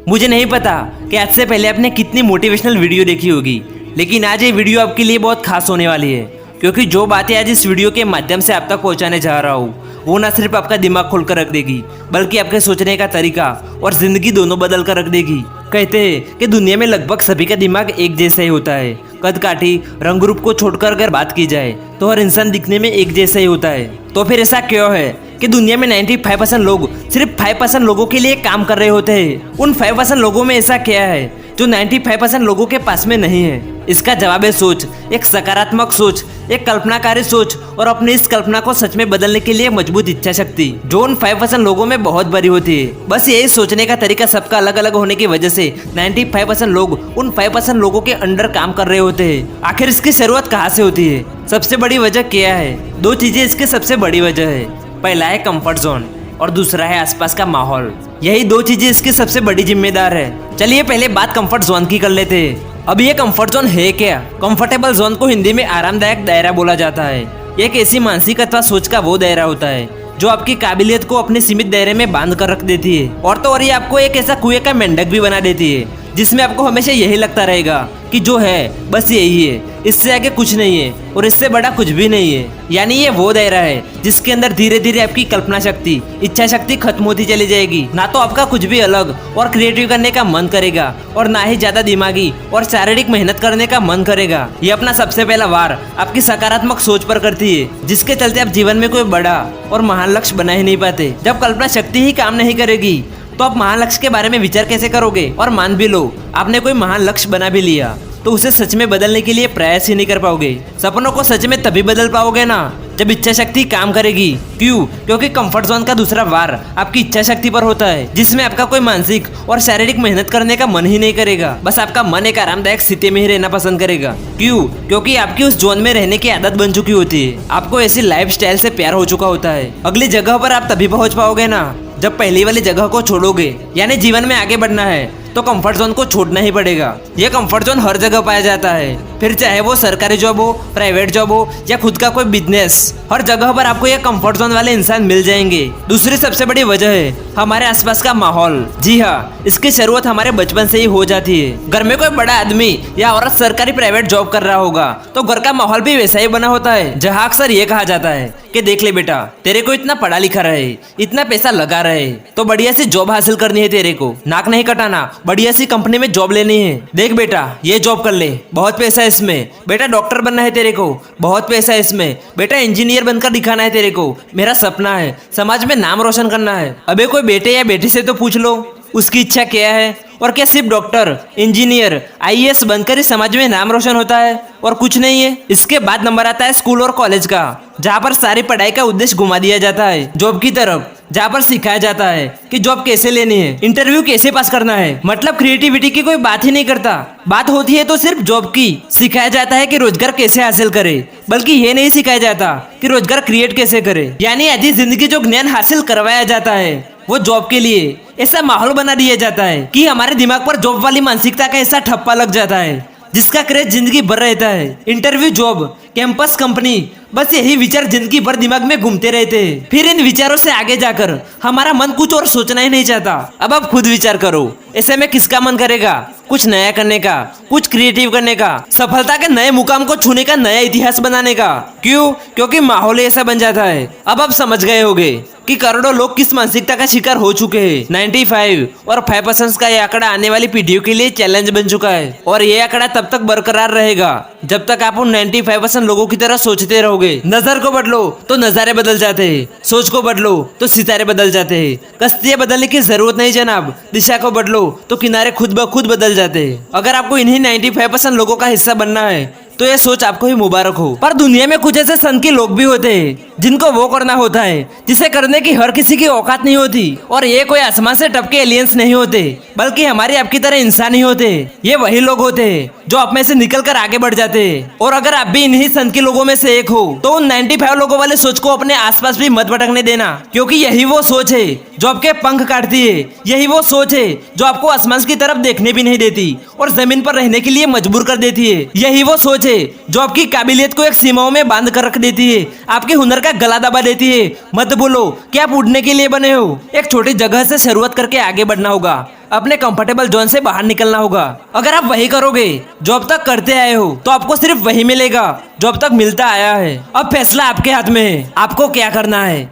मुझे नहीं पता कि आज से पहले आपने कितनी मोटिवेशनल वीडियो देखी होगी, लेकिन आज ये वीडियो आपके लिए बहुत खास होने वाली है, क्योंकि जो बातें आज इस वीडियो के माध्यम से आप तक पहुंचाने जा रहा हूँ वो ना सिर्फ आपका दिमाग खोल कर रख देगी, बल्कि आपके सोचने का तरीका और जिंदगी दोनों बदल कर रख देगी। कहते हैं कि दुनिया में लगभग सभी का दिमाग एक जैसा ही होता है। कद काठी रंग रूप को छोड़कर अगर बात की जाए तो हर इंसान दिखने में एक जैसा ही होता है। तो फिर ऐसा क्यों है कि दुनिया में 95% लोग सिर्फ 5% लोगों के लिए काम कर रहे होते हैं? उन 5% लोगों में ऐसा क्या है जो 95% लोगों के पास में नहीं है? इसका जवाब है सोच, एक सकारात्मक सोच, एक कल्पनाकारी सोच और अपनी इस कल्पना को सच में बदलने के लिए मजबूत इच्छा शक्ति, जो उन 5% लोगों में बहुत बड़ी होती है। बस यही सोचने का तरीका सबका अलग अलग होने की वजह से 95% लोग उन 5% लोगों के अंडर काम कर रहे होते हैं। आखिर इसकी शुरुआत कहाँ से होती है? सबसे बड़ी वजह क्या है? दो चीजें इसकी सबसे बड़ी वजह है। पहला है कंफर्ट जोन और दूसरा है आसपास का माहौल। यही दो चीजें इसकी सबसे बड़ी जिम्मेदार है। चलिए पहले बात कंफर्ट जोन की कर लेते हैं। अब ये कंफर्ट जोन है क्या? कंफर्टेबल जोन को हिंदी में आरामदायक दायरा बोला जाता है। ये एक ऐसी मानसिक अथवा सोच का वो दायरा होता है जो आपकी काबिलियत को अपने सीमित दायरे में बांध कर रख देती है। और तो और ये आपको एक ऐसा कुएं का मेंढक भी बना देती है जिसमें आपको हमेशा यही लगता रहेगा कि जो है बस यही है, इससे आगे कुछ नहीं है और इससे बड़ा कुछ भी नहीं है। यानी ये वो दायरा है जिसके अंदर धीरे धीरे आपकी कल्पना शक्ति, इच्छा शक्ति खत्म होती चली जाएगी। ना तो आपका कुछ भी अलग और क्रिएटिव करने का मन करेगा और ना ही ज्यादा दिमागी और शारीरिक मेहनत करने का मन करेगा। ये अपना सबसे पहला वार आपकी सकारात्मक सोच पर करती है, जिसके चलते आप जीवन में कोई बड़ा और महान लक्ष्य बना ही नहीं पाते। जब कल्पना शक्ति ही काम नहीं करेगी तो आप महान लक्ष्य के बारे में विचार कैसे करोगे? और मान भी लो आपने कोई महान लक्ष्य बना भी लिया तो उसे सच में बदलने के लिए प्रयास ही नहीं कर पाओगे। सपनों को सच में तभी बदल पाओगे ना जब इच्छा शक्ति काम करेगी। क्यों? क्योंकि कंफर्ट जोन का दूसरा वार आपकी इच्छा शक्ति पर होता है, जिसमें आपका कोई मानसिक और शारीरिक मेहनत करने का मन ही नहीं करेगा। बस आपका मन एक आरामदायक स्थिति में ही रहना पसंद करेगा। क्यों? क्योंकि आपकी उस जोन में रहने की आदत बन चुकी होती है। आपको ऐसी लाइफ स्टाइल से प्यार हो चुका होता है। अगली जगह पर आप तभी पहुंच पाओगे ना जब पहली वाली जगह को छोड़ोगे। यानी जीवन में आगे बढ़ना है तो कंफर्ट जोन को छोड़ना ही पड़ेगा। ये कंफर्ट जोन हर जगह पाया जाता है, फिर चाहे वो सरकारी जॉब हो, प्राइवेट जॉब हो या खुद का कोई बिजनेस, हर जगह पर आपको ये कंफर्ट जोन वाले इंसान मिल जाएंगे। दूसरी सबसे बड़ी वजह है हमारे आसपास का माहौल। जी हाँ, इसकी शुरुआत हमारे बचपन से ही हो जाती है। घर में कोई बड़ा आदमी या औरत सरकारी प्राइवेट जॉब कर रहा होगा तो घर का माहौल भी वैसा ही बना होता है, जहाँ अक्सर ये कहा जाता है कि देख ले बेटा, तेरे को इतना पढ़ा लिखा रहे, इतना पैसा लगा रहे, तो बढ़िया सी जॉब हासिल करनी है तेरे को, नाक नहीं कटाना, बढ़िया सी कंपनी में जॉब लेनी है। देख बेटा ये जॉब कर ले, बहुत पैसा है इसमें। बेटा डॉक्टर बनना है तेरे को, बहुत पैसा है इसमें। बेटा इंजीनियर बनकर दिखाना है तेरे को, मेरा सपना है, समाज में नाम रोशन करना है। अबे कोई बेटे या बेटी से तो पूछ लो उसकी इच्छा क्या है? और क्या सिर्फ डॉक्टर, इंजीनियर, आईएएस बनकर ही समाज में नाम रोशन होता है और कुछ नहीं है? इसके बाद नंबर आता है स्कूल और कॉलेज का, जहाँ पर सारी पढ़ाई का उद्देश्य घुमा दिया जाता है जॉब की तरफ, जहाँ पर सिखाया जाता है कि जॉब कैसे लेनी है, इंटरव्यू कैसे पास करना है। मतलब क्रिएटिविटी की कोई बात ही नहीं करता। बात होती है तो सिर्फ जॉब की। सिखाया जाता है कि रोजगार कैसे हासिल करे, बल्कि ये नहीं सिखाया जाता कि रोजगार क्रिएट कैसे करे। यानी आधी जिंदगी जो ज्ञान हासिल करवाया जाता है वो जॉब के लिए ऐसा माहौल बना दिया जाता है कि हमारे दिमाग पर जॉब वाली मानसिकता का ऐसा ठप्पा लग जाता है जिसका क्रेज जिंदगी भर रहता है। इंटरव्यू, जॉब, कैंपस, कंपनी, बस यही विचार जिंदगी भर दिमाग में घूमते रहते हैं। फिर इन विचारों से आगे जाकर हमारा मन कुछ और सोचना ही नहीं चाहता। अब आप खुद विचार करो, ऐसे में किसका मन करेगा कुछ नया करने का, कुछ क्रिएटिव करने का, सफलता के नए मुकाम को छूने का, नया इतिहास बनाने का? क्यों? क्योंकि माहौल ऐसा बन जाता है। अब आप समझ गए होंगे कि करोड़ों लोग किस मानसिकता का शिकार हो चुके हैं। 95 और 5% का ये आंकड़ा आने वाली पीढ़ियों के लिए चैलेंज बन चुका है और ये आंकड़ा तब तक बरकरार रहेगा जब तक आप उन 95% लोगों की तरह सोचते रहोगे। नजर को बदलो तो नजारे बदल जाते हैं, सोच को बदलो तो सितारे बदल जाते हैं। कश्तियां बदलने की जरूरत नहीं जनाब, दिशा को बदलो तो किनारे खुद ब खुद बदल जाते हैं। अगर आपको इन्हीं 95% लोगों का हिस्सा बनना है तो ये सोच आपको ही मुबारक हो। पर दुनिया में कुछ ऐसे संत के लोग भी होते हैं जिनको वो करना होता है जिसे करने की हर किसी की औकात नहीं होती। और ये कोई आसमान से टपके एलियंस नहीं होते, बल्कि हमारी आपकी तरह इंसान ही होते। ये वही लोग होते हैं जो आप में से निकल कर आगे बढ़ जाते हैं। और अगर आप भी इन्हीं संत के लोगों में से एक हो तो उन 95 लोगों वाले सोच को अपने आसपास भी मत भटकने देना, क्योंकि यही वो सोच है जो आपके पंख काटती है। यही वो सोच है जो आपको आसमान की तरफ देखने भी नहीं देती और जमीन पर रहने के लिए मजबूर कर देती है। यही वो सोच है जो आपकी काबिलियत को एक सीमाओं में बांध कर रख देती है, आपके हुनर का गला दबा देती है। मत बोलो कि आप उड़ने के लिए बने हो। एक छोटी जगह से शुरुआत करके आगे बढ़ना होगा। अपने कंफर्टेबल जोन से बाहर निकलना होगा। अगर आप वही करोगे जो अब तक करते आए हो तो आपको सिर्फ वही मिलेगा जो अब तक मिलता आया है। अब फैसला आपके हाथ में है, आपको क्या करना है।